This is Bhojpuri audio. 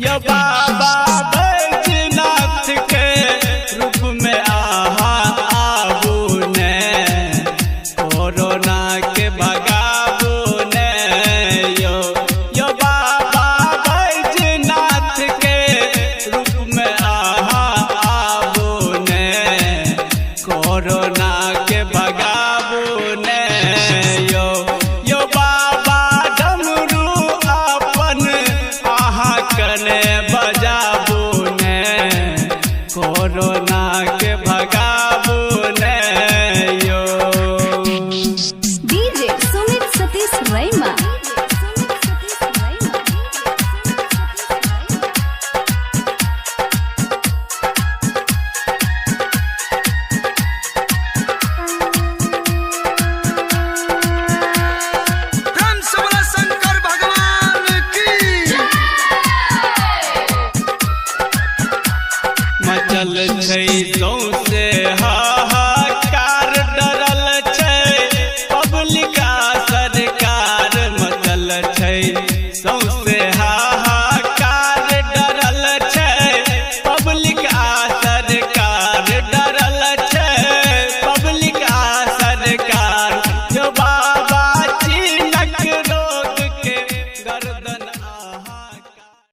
यो बाबा बैजनाथ के रूप में आबू ने कोरोना के भगाबू ने यो बाबा बैजनाथ के रूप में आबू ने कोरोना के भगाबू ने यो बाबा डमरू अपन कने बजाबू ने कोरोना के भगाबू ने यो डीजे सुमित सतीश रैमा। मचल छै सौंसे